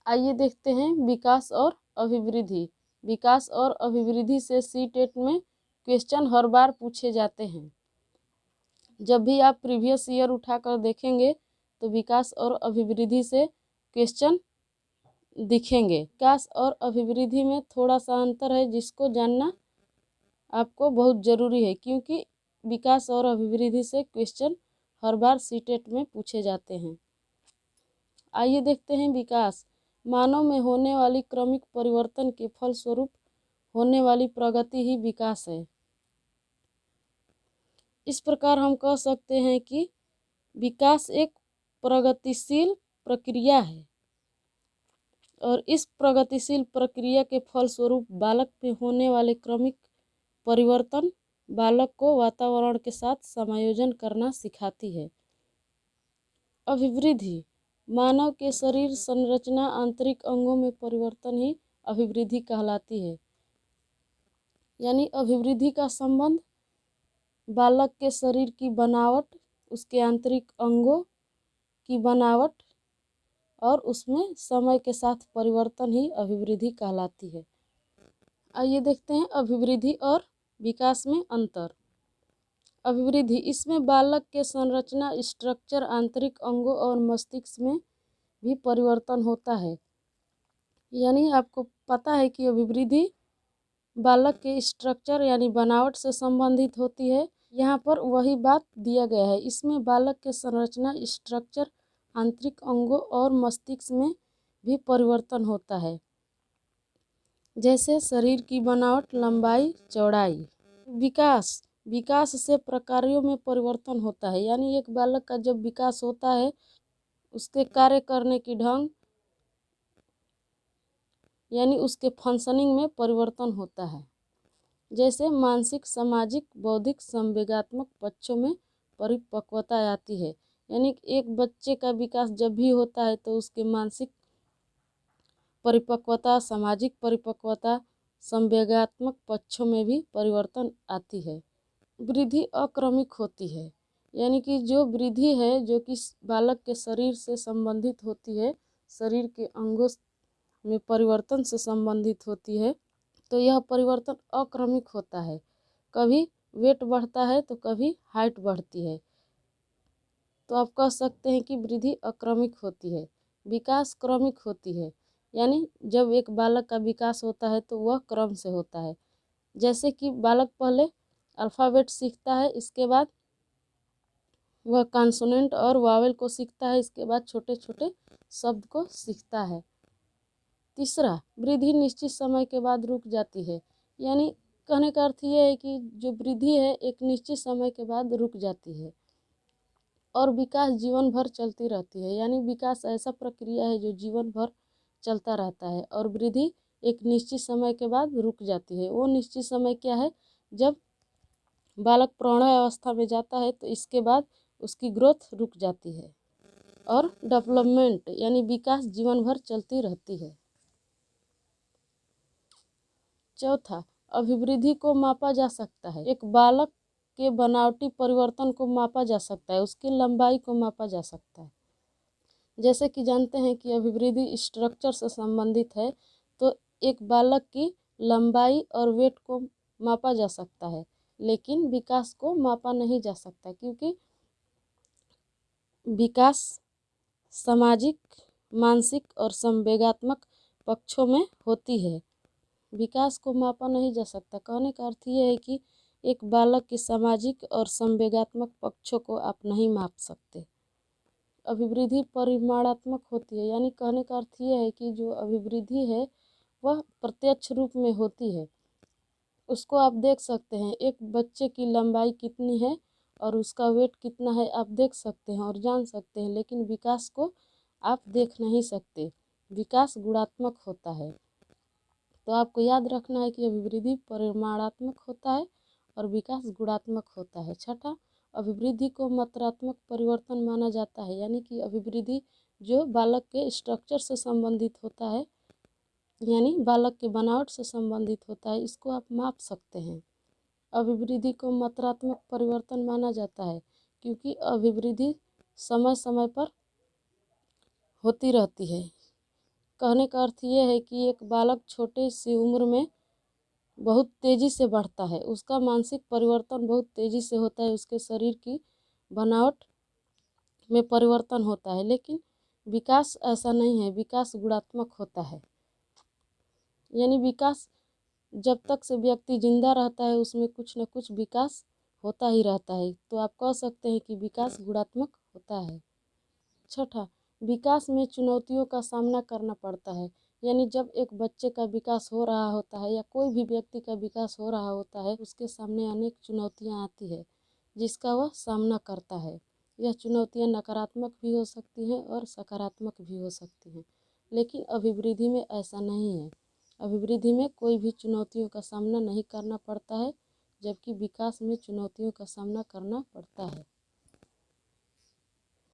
आइए देखते हैं विकास और अभिवृद्धि। विकास और अभिवृद्धि से सीटेट में क्वेश्चन हर बार पूछे जाते हैं। जब भी आप प्रीवियस ईयर उठाकर देखेंगे तो विकास और अभिवृद्धि से क्वेश्चन दिखेंगे। विकास और अभिवृद्धि में थोड़ा सा अंतर है जिसको जानना आपको बहुत ज़रूरी है, क्योंकि विकास और अभिवृद्धि से क्वेश्चन हर बार सीटेट में पूछे जाते हैं। आइए देखते हैं विकास। मानव में होने वाली क्रमिक परिवर्तन के फलस्वरूप होने वाली प्रगति ही विकास है। इस प्रकार हम कह सकते हैं कि विकास एक प्रगतिशील प्रक्रिया है और इस प्रगतिशील प्रक्रिया के फलस्वरूप बालक में होने वाले क्रमिक परिवर्तन बालक को वातावरण के साथ समायोजन करना सिखाती है। अभिवृद्धि मानव के शरीर संरचना आंतरिक अंगों में परिवर्तन ही अभिवृद्धि कहलाती है। यानी अभिवृद्धि का संबंध बालक के शरीर की बनावट, उसके आंतरिक अंगों की बनावट और उसमें समय के साथ परिवर्तन ही अभिवृद्धि कहलाती है। आइए देखते हैं अभिवृद्धि और विकास में अंतर। अभिवृद्धि, इसमें बालक के संरचना, स्ट्रक्चर, आंतरिक अंगों और मस्तिष्क में भी परिवर्तन होता है। यानी आपको पता है कि अभिवृद्धि बालक के स्ट्रक्चर यानी बनावट से संबंधित होती है। यहाँ पर वही बात दिया गया है। इसमें बालक के संरचना, स्ट्रक्चर, आंतरिक अंगों और मस्तिष्क में भी परिवर्तन होता है, जैसे शरीर की बनावट, लंबाई, चौड़ाई। विकास, विकास से प्रकारों में परिवर्तन होता है। यानी एक बालक का जब विकास होता है उसके कार्य करने की ढंग यानी उसके फंक्शनिंग में परिवर्तन होता है, जैसे मानसिक, सामाजिक, बौद्धिक, संवेगात्मक पक्षों में परिपक्वता आती है। यानी एक बच्चे का विकास जब भी होता है तो उसके मानसिक परिपक्वता, सामाजिक परिपक्वता, संवेगात्मक पक्षों में भी परिवर्तन आती है। वृद्धि अक्रमिक होती है। यानी कि जो वृद्धि है जो कि बालक के शरीर से संबंधित होती है, शरीर के अंगों में परिवर्तन से संबंधित होती है, तो यह परिवर्तन अक्रमिक होता है। कभी वेट बढ़ता है तो कभी हाइट बढ़ती है। तो आप कह सकते हैं कि वृद्धि अक्रमिक होती है। विकास क्रमिक होती है। यानी जब एक बालक का विकास होता है तो वह क्रम से होता है। जैसे कि बालक पहले अल्फ़ाबेट सीखता है, इसके बाद वह कॉन्सोनेंट और वावेल को सीखता है, इसके बाद छोटे छोटे शब्द को सीखता है। तीसरा, वृद्धि निश्चित समय के बाद रुक जाती है। यानी कहने का अर्थ ये है कि जो वृद्धि है एक निश्चित समय के बाद रुक जाती है और विकास जीवन भर चलती रहती है। यानी विकास ऐसा प्रक्रिया है जो जीवन भर चलता रहता है और वृद्धि एक निश्चित समय के बाद रुक जाती है। वो निश्चित समय क्या है? जब बालक प्रौढ़ावस्था में जाता है तो इसके बाद उसकी ग्रोथ रुक जाती है और डेवलपमेंट यानी विकास जीवन भर चलती रहती है। चौथा, अभिवृद्धि को मापा जा सकता है। एक बालक के बनावटी परिवर्तन को मापा जा सकता है, उसकी लंबाई को मापा जा सकता है। जैसे कि जानते हैं कि अभिवृद्धि स्ट्रक्चर से संबंधित है, तो एक बालक की लंबाई और वेट को मापा जा सकता है, लेकिन विकास को मापा नहीं जा सकता, क्योंकि विकास सामाजिक, मानसिक और संवेगात्मक पक्षों में होती है। विकास को मापा नहीं जा सकता। कहने का अर्थ ये है कि एक बालक के सामाजिक और संवेगात्मक पक्षों को आप नहीं माप सकते। अभिवृद्धि परिमाणात्मक होती है। यानी कहने का अर्थ ये है कि जो अभिवृद्धि है वह प्रत्यक्ष रूप में होती है। उसको आप देख सकते हैं। एक बच्चे की लंबाई कितनी है और उसका वेट कितना है आप देख सकते हैं और जान सकते हैं, लेकिन विकास को आप देख नहीं सकते। विकास गुणात्मक होता है। तो आपको याद रखना है कि अभिवृद्धि परिमाणात्मक होता है और विकास गुणात्मक होता है। छठा, अभिवृद्धि को मात्रात्मक परिवर्तन माना जाता है। यानी कि अभिवृद्धि जो बालक के स्ट्रक्चर से संबंधित होता है, यानी बालक के बनावट से संबंधित होता है, इसको आप माप सकते हैं। अभिवृद्धि को मात्रात्मक परिवर्तन माना जाता है क्योंकि अभिवृद्धि समय समय पर होती रहती है। कहने का अर्थ ये है कि एक बालक छोटे सी उम्र में बहुत तेज़ी से बढ़ता है, उसका मानसिक परिवर्तन बहुत तेज़ी से होता है, उसके शरीर की बनावट में परिवर्तन होता है। लेकिन विकास ऐसा नहीं है, विकास गुणात्मक होता है। यानी विकास जब तक से व्यक्ति जिंदा रहता है उसमें कुछ न कुछ विकास होता ही रहता है। तो आप कह सकते हैं कि विकास गुणात्मक होता है। छठा, विकास में चुनौतियों का सामना करना पड़ता है। यानी जब एक बच्चे का विकास हो रहा होता है या कोई भी व्यक्ति का विकास हो रहा होता है, उसके सामने अनेक चुनौतियां आती है जिसका वह सामना करता है। यह चुनौतियां नकारात्मक भी हो सकती हैं और सकारात्मक भी हो सकती हैं, लेकिन अभिवृद्धि में ऐसा नहीं है। अभिवृद्धि में कोई भी चुनौतियों का सामना नहीं करना पड़ता है, जबकि विकास में चुनौतियों का सामना करना पड़ता है।